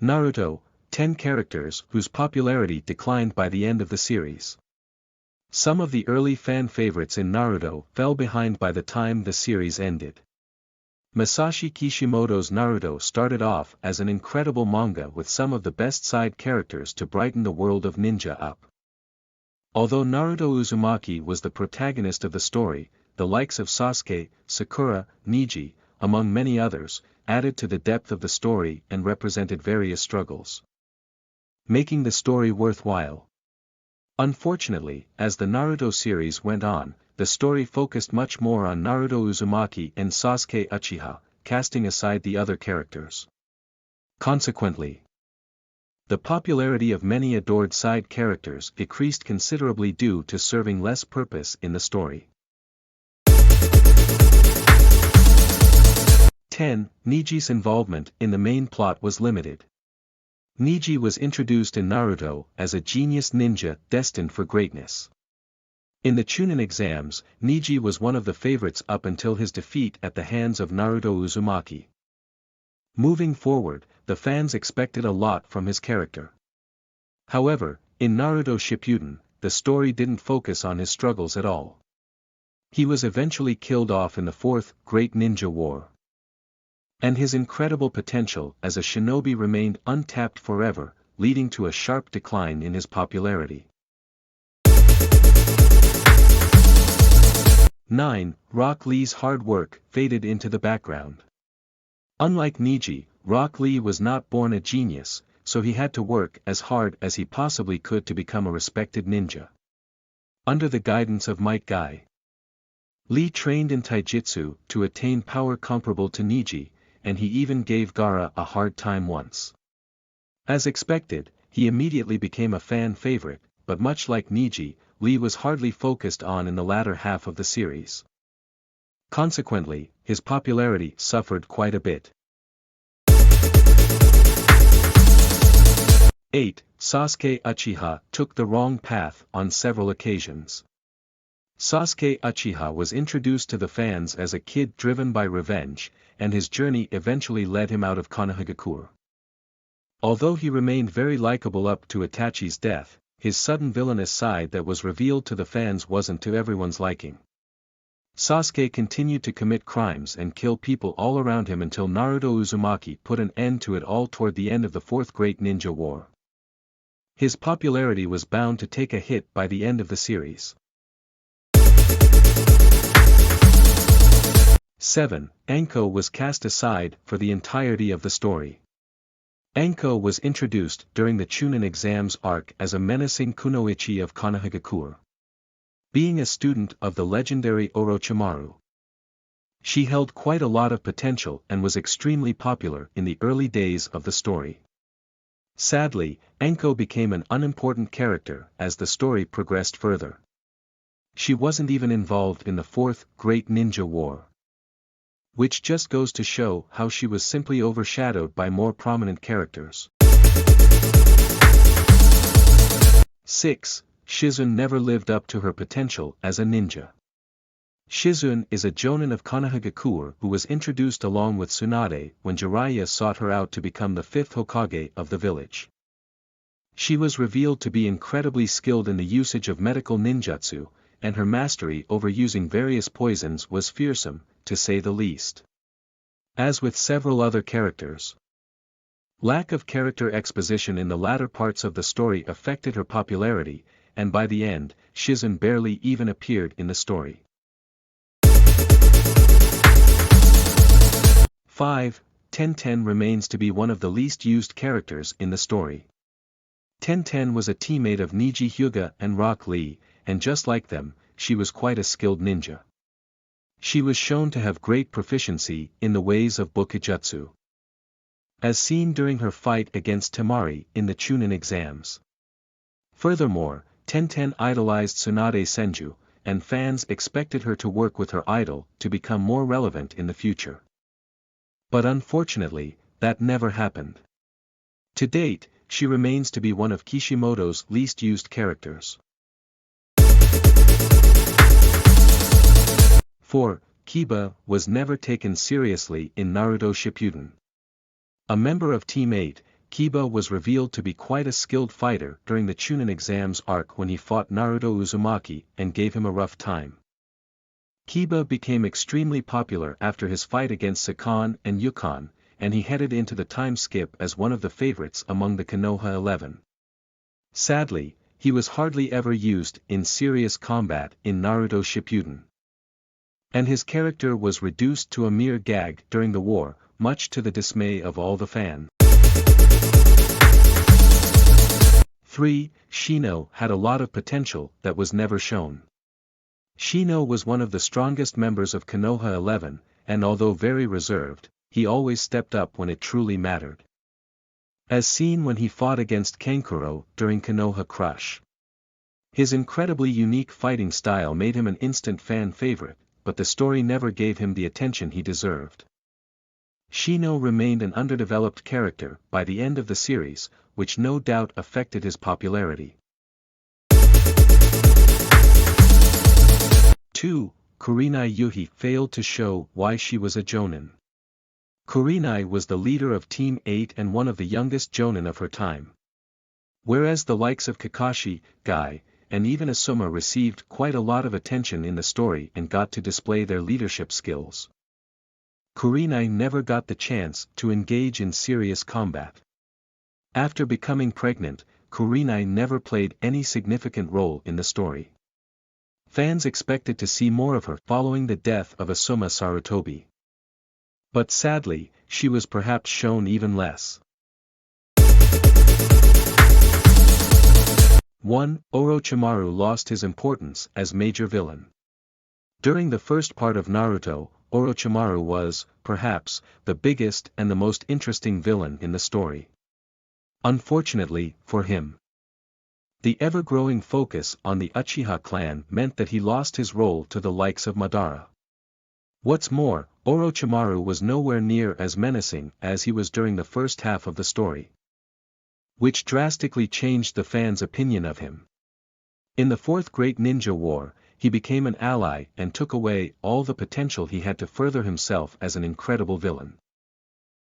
Naruto, 10 characters whose popularity declined by the end of the series. Some of the early fan favorites in Naruto fell behind by the time the series ended. Masashi Kishimoto's Naruto started off as an incredible manga with some of the best side characters to brighten the world of ninja up. Although Naruto Uzumaki was the protagonist of the story, the likes of Sasuke, Sakura, Neji, among many others, added to the depth of the story and represented various struggles, making the story worthwhile. Unfortunately, as the Naruto series went on, the story focused much more on Naruto Uzumaki and Sasuke Uchiha, casting aside the other characters. Consequently, the popularity of many adored side characters decreased considerably due to serving less purpose in the story. 10. Neji's involvement in the main plot was limited. Neji was introduced in Naruto as a genius ninja destined for greatness. In the Chunin exams, Neji was one of the favorites up until his defeat at the hands of Naruto Uzumaki. Moving forward, the fans expected a lot from his character. However, in Naruto Shippuden, the story didn't focus on his struggles at all. He was eventually killed off in the Fourth Great Ninja War. And his incredible potential as a shinobi remained untapped forever, leading to a sharp decline in his popularity. 9. Rock Lee's hard work faded into the background. Unlike Neji, Rock Lee was not born a genius, so he had to work as hard as he possibly could to become a respected ninja. Under the guidance of Might Guy, Lee trained in taijutsu to attain power comparable to Neji, and he even gave Gaara a hard time once. As expected, he immediately became a fan favorite, but much like Neji, Lee was hardly focused on in the latter half of the series. Consequently, his popularity suffered quite a bit. 8. Sasuke Uchiha took the wrong path on several occasions. Sasuke Uchiha was introduced to the fans as a kid driven by revenge, and his journey eventually led him out of Konohagakure. Although he remained very likable up to Itachi's death, his sudden villainous side that was revealed to the fans wasn't to everyone's liking. Sasuke continued to commit crimes and kill people all around him until Naruto Uzumaki put an end to it all toward the end of the Fourth Great Ninja War. His popularity was bound to take a hit by the end of the series. 7. Anko was cast aside for the entirety of the story. Anko was introduced during the Chunin exams arc as a menacing kunoichi of Konohagakure. Being a student of the legendary Orochimaru, she held quite a lot of potential and was extremely popular in the early days of the story. Sadly, Anko became an unimportant character as the story progressed further. She wasn't even involved in the Fourth Great Ninja War, which just goes to show how she was simply overshadowed by more prominent characters. 6. Shizune never lived up to her potential as a ninja. Shizune is a jonin of Konohagakure who was introduced along with Tsunade when Jiraiya sought her out to become the 5th Hokage of the village. She was revealed to be incredibly skilled in the usage of medical ninjutsu, and her mastery over using various poisons was fearsome, to say the least. As with several other characters, lack of character exposition in the latter parts of the story affected her popularity, and by the end, Shizune barely even appeared in the story. 5. Tenten remains to be one of the least used characters in the story. Tenten was a teammate of Neji Hyuga and Rock Lee, and just like them, she was quite a skilled ninja. She was shown to have great proficiency in the ways of Bokujutsu, as seen during her fight against Temari in the Chunin exams. Furthermore, Tenten idolized Tsunade Senju, and fans expected her to work with her idol to become more relevant in the future. But unfortunately, that never happened. To date, she remains to be one of Kishimoto's least used characters. 4. Kiba was never taken seriously in Naruto Shippuden. A member of Team 8, Kiba was revealed to be quite a skilled fighter during the Chunin exams arc when he fought Naruto Uzumaki and gave him a rough time. Kiba became extremely popular after his fight against Sakan and Yukon, and he headed into the time skip as one of the favorites among the Konoha 11. Sadly, he was hardly ever used in serious combat in Naruto Shippuden. And his character was reduced to a mere gag during the war, much to the dismay of all the fans. 3. Shino had a lot of potential that was never shown. Shino was one of the strongest members of Konoha 11, and although very reserved, he always stepped up when it truly mattered. As seen when he fought against Kankuro during Konoha Crush. His incredibly unique fighting style made him an instant fan favorite, but the story never gave him the attention he deserved. Shino remained an underdeveloped character by the end of the series, which no doubt affected his popularity. 2. Kurenai Yuhi failed to show why she was a Jonin. Kurenai was the leader of Team 8 and one of the youngest Jonin of her time. Whereas the likes of Kakashi, Guy, and even Asuma received quite a lot of attention in the story and got to display their leadership skills, Kurenai never got the chance to engage in serious combat. After becoming pregnant, Kurenai never played any significant role in the story. Fans expected to see more of her following the death of Asuma Sarutobi. But sadly, she was perhaps shown even less. 1. Orochimaru lost his importance as major villain. During the first part of Naruto, Orochimaru was, perhaps, the biggest and the most interesting villain in the story. Unfortunately, for him, the ever-growing focus on the Uchiha clan meant that he lost his role to the likes of Madara. What's more, Orochimaru was nowhere near as menacing as he was during the first half of the story, which drastically changed the fans' opinion of him. In the Fourth Great Ninja War, he became an ally and took away all the potential he had to further himself as an incredible villain.